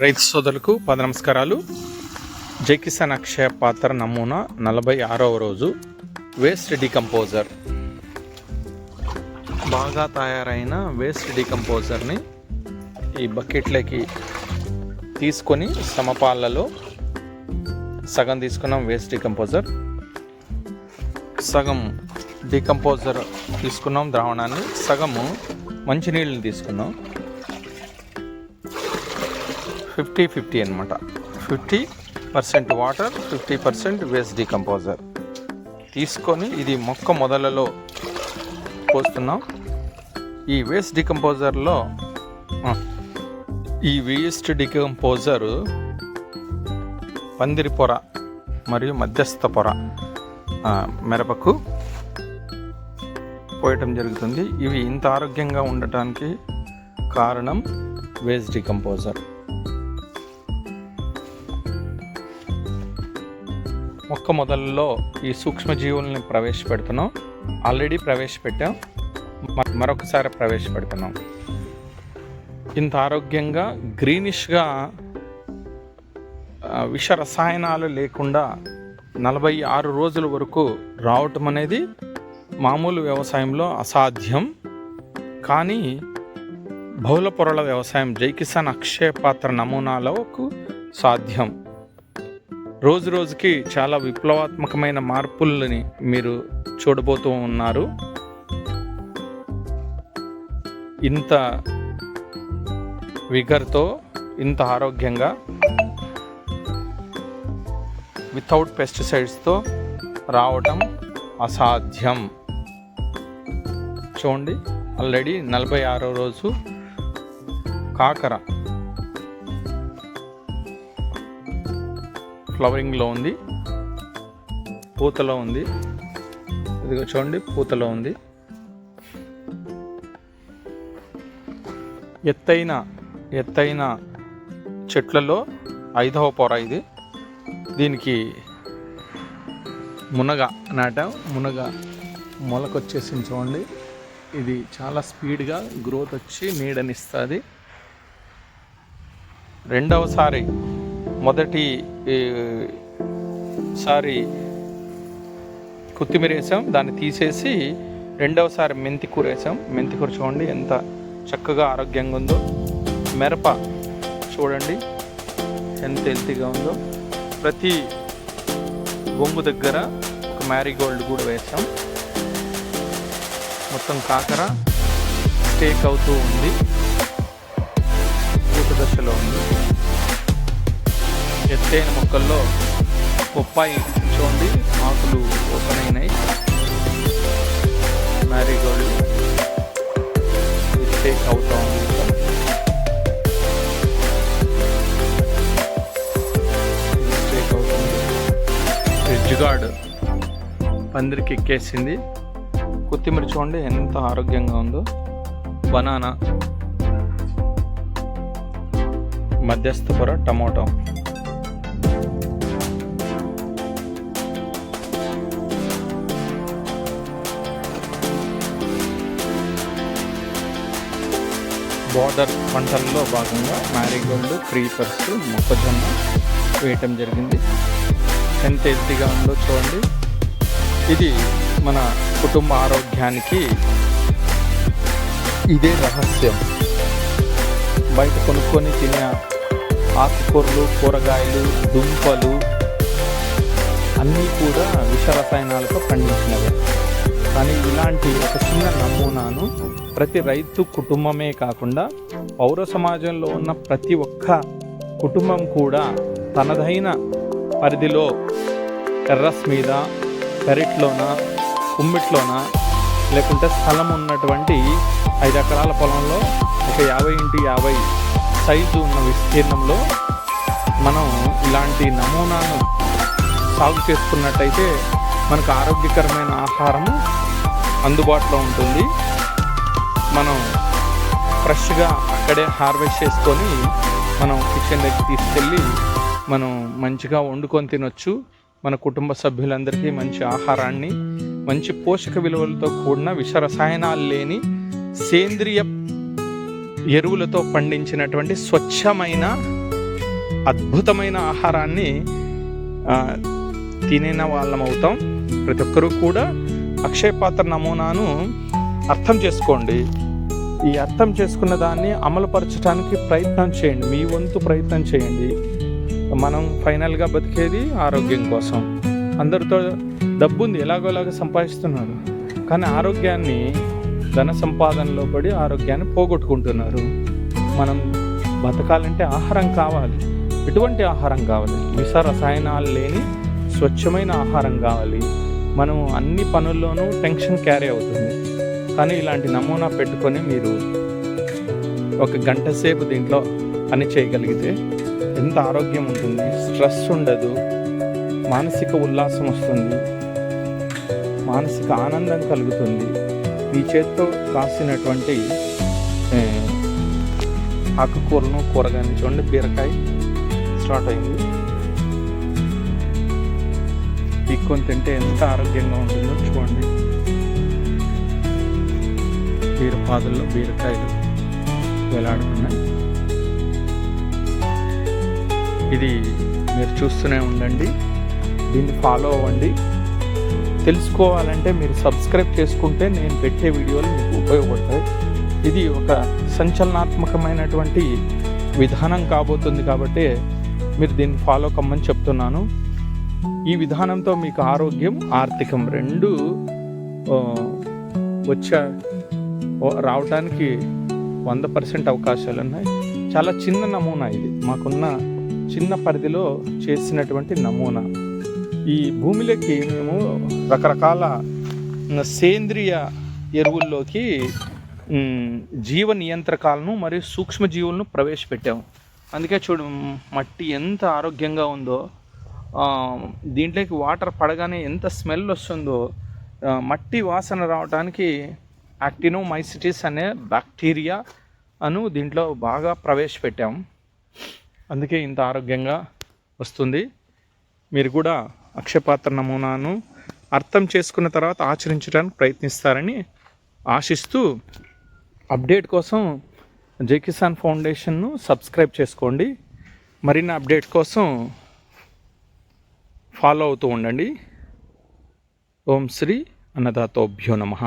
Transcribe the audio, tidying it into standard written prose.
రైతు సోదరులకు పద నమస్కారాలు. జై కిసాన్ అక్షయ పాత్ర నమూనా 46వ రోజు వేస్ట్ డికంపోజర్. బాగా తయారైన వేస్ట్ డికంపోజర్ని ఈ బకెట్లోకి తీసుకొని సమపాలలో సగం తీసుకున్నాం. వేస్ట్ డికంపోజర్ సగం డికంపోజర్ తీసుకున్నాం, ద్రావణాన్ని సగము మంచినీళ్ళని తీసుకున్నాం. 50-50 అనమాట. 50% వాటర్, 50% వేస్ట్ డికంపోజర్ తీసుకొని ఇది మొక్క మొదలలో పోస్తున్నాం. ఈ వేస్ట్ డికంపోజర్లో ఈ వేస్ట్ డికంపోజర్ పందిరి పొర మరియు మధ్యస్థ పొర మిరపకు పోయటం జరుగుతుంది. ఇవి ఇంత ఆరోగ్యంగా ఉండటానికి కారణం వేస్ట్ డికంపోజర్. మొక్క మొదల్లో ఈ సూక్ష్మజీవుల్ని ప్రవేశపెడుతున్నాం. ఆల్రెడీ ప్రవేశపెట్టాం, మరొకసారి ప్రవేశపెడుతున్నాం. ఇంత ఆరోగ్యంగా గ్రీనిష్గా విష రసాయనాలు లేకుండా 46 రోజుల వరకు రావటం అనేది మామూలు వ్యవసాయంలో అసాధ్యం. కానీ బహుళ పొరల వ్యవసాయం జై కిసాన్ అక్షయ పాత్ర నమూనాలకు సాధ్యం. రోజు రోజుకి చాలా విప్లవాత్మకమైన మార్పులని మీరు చూడబోతూ ఉన్నారు. ఇంత విగర్తో, ఇంత ఆరోగ్యంగా, వితౌట్ పెస్టిసైడ్స్తో రావటం అసాధ్యం. చూడండి, ఆల్రెడీ 46వ రోజు కాకర ఫ్లవరింగ్లో ఉంది, పూతలో ఉంది. ఇదిగో చూడండి, పూతలో ఉంది. ఎత్తైన చెట్లలో 5వ పొర ఇది. దీనికి మునగ నాటాం. మునగ మొలకొచ్చేసింది చూడండి. ఇది చాలా స్పీడ్గా గ్రోత్ వచ్చి నీడనిస్తుంది. మొదటిసారి కొత్తిమీర వేసాం, దాన్ని తీసేసి రెండవసారి మెంతికూర వేసాం. మెంతికూర చూడండి ఎంత చక్కగా ఆరోగ్యంగా ఉందో. మిరప చూడండి ఎంత హెల్తీగా ఉందో. ప్రతి బొంగు దగ్గర ఒక మ్యారీగోల్డ్ కూడా వేసాం. మొత్తం కాకర స్టేక్ అవుతూ ఉంది, పూత దశలో ఉంది. ఎత్తైన మొక్కల్లో బొప్పాయి చూడండి, ఆకులు ఓపెన్ అయినాయి. మ్యారీగోల్డ్ స్టేక్ అవుతూ ఉంది. రిజ్గార్డ్ పందిరికి ఎక్కేసింది. కొత్తిమీర చూడండి ఎంత ఆరోగ్యంగా ఉందో. బనానా, మధ్యస్థ పొర టమోటో. బోర్డర్ పంటల్లో భాగంగా మ్యారీగోల్డ్, క్రీపర్స్, మొక్కజొన్న వేయటం జరిగింది. ఎంత హెల్తీగా ఉందో చూడండి. ఇది మన కుటుంబ ఆరోగ్యానికి ఇదే రహస్యం. బయట కొనుక్కొని తినే ఆకుకూరలు, కూరగాయలు, దుంపలు అన్నీ కూడా విష రసాయనాలతో పండించినవే. కానీ ఇలాంటి ఒక చిన్న నమూనాను ప్రతి రైతు కుటుంబమే కాకుండా పౌర సమాజంలో ఉన్న ప్రతి ఒక్క కుటుంబం కూడా తనదైన పరిధిలో టెర్రస్ మీద, పెరట్లోన, కుమ్మిట్లోన, లేకుంటే స్థలం ఉన్నటువంటి 5 ఎకరాల పొలంలో ఒక 50x50 సైజు ఉన్న విస్తీర్ణంలో మనం ఇలాంటి నమూనాను సాగు చేసుకున్నట్టయితే మనకు ఆరోగ్యకరమైన ఆహారము అందుబాటులో ఉంటుంది. మనం ఫ్రెష్గా అక్కడే హార్వెస్ట్ చేసుకొని మనం కిచెన్ దగ్గరికి తీసుకెళ్ళి మనం మంచిగా వండుకొని తినొచ్చు. మన కుటుంబ సభ్యులందరికీ మంచి ఆహారాన్ని, మంచి పోషక విలువలతో కూడిన విష రసాయనాలు లేని సేంద్రియ ఎరువులతో పండించినటువంటి స్వచ్ఛమైన అద్భుతమైన ఆహారాన్ని తినిన వాళ్ళం అవుతాం. ప్రతి ఒక్కరూ కూడా అక్షయ పాత్ర నమూనాను అర్థం చేసుకోండి. ఈ అర్థం చేసుకున్న దాన్ని అమలుపరచడానికి ప్రయత్నం చేయండి, మీ వంతు ప్రయత్నం చేయండి. మనం ఫైనల్గా బతికేది ఆరోగ్యం కోసం. అందరితో డబ్బు ఉంది, ఎలాగోలాగా సంపాదిస్తున్నారు, కానీ ఆరోగ్యాన్ని ధన సంపాదనలో పడి ఆరోగ్యాన్ని పోగొట్టుకుంటున్నారు. మనం బతకాలంటే ఆహారం కావాలి. ఎటువంటి ఆహారం కావాలి? విష రసాయనాలు లేని స్వచ్ఛమైన ఆహారం కావాలి. మనం అన్ని పనుల్లోనూ టెన్షన్ క్యారీ అవుతుంది, కానీ ఇలాంటి నమూనా పెట్టుకొని మీరు ఒక గంట సేపు దీంట్లో పని చేయగలిగితే ఎంత ఆరోగ్యం ఉంటుంది, స్ట్రెస్ ఉండదు, మానసిక ఉల్లాసం వస్తుంది, మానసిక ఆనందం కలుగుతుంది. మీ చేత్తో కాసినటువంటి ఆకుకూరను, కూరగాయలు చూడండి, బీరకాయ స్టార్ట్ అయింది. పీక్కొని తింటే ఎంత ఆరోగ్యంగా ఉంటుందో చూడండి. బీరపాదుల్లో బీరకాయలు వేలాడుతున్నాయి. ఇది మీరు చూస్తూనే ఉండండి, దీన్ని ఫాలో అవ్వండి. తెలుసుకోవాలంటే మీరు సబ్స్క్రైబ్ చేసుకుంటే నేను పెట్టే వీడియోలు మీకు ఉపయోగపడతాయి. ఇది ఒక సంచలనాత్మకమైనటువంటి విధానం కాబోతుంది, కాబట్టి మీరు దీన్ని ఫాలో కమ్మని చెప్తున్నాను. ఈ విధానంతో మీకు ఆరోగ్యం, ఆర్థికం రెండు రావడానికి 100% అవకాశాలు ఉన్నాయి. చాలా చిన్న నమూనా ఇది, మాకున్న చిన్న పరిధిలో చేసినటువంటి నమూనా. ఈ భూమిలోకి మేము రకరకాల సేంద్రియ ఎరువుల్లోకి జీవ నియంత్రకాలను మరియు సూక్ష్మజీవులను ప్రవేశపెట్టాము. అందుకే చూడు మట్టి ఎంత ఆరోగ్యంగా ఉందో, దీంట్లోకి వాటర్ పడగానే ఎంత స్మెల్ వస్తుందో. మట్టి వాసన రావడానికి యాక్టినోమైసిటిస్ అనే బ్యాక్టీరియా దీంట్లో బాగా ప్రవేశపెట్టాము. అందుకే ఇంత ఆరోగ్యంగా వస్తుంది. మీరు కూడా అక్షయపాత్ర నమూనాను అర్థం చేసుకున్న తర్వాత ఆచరించడానికి ప్రయత్నిస్తారని ఆశిస్తూ, అప్డేట్ కోసం జై కిసాన్ ఫౌండేషన్ను సబ్స్క్రైబ్ చేసుకోండి. మరిన్ని అప్డేట్ కోసం ఫాలో అవుతూ ఉండండి. ఓం శ్రీ అన్నదాతోభ్యో నమః.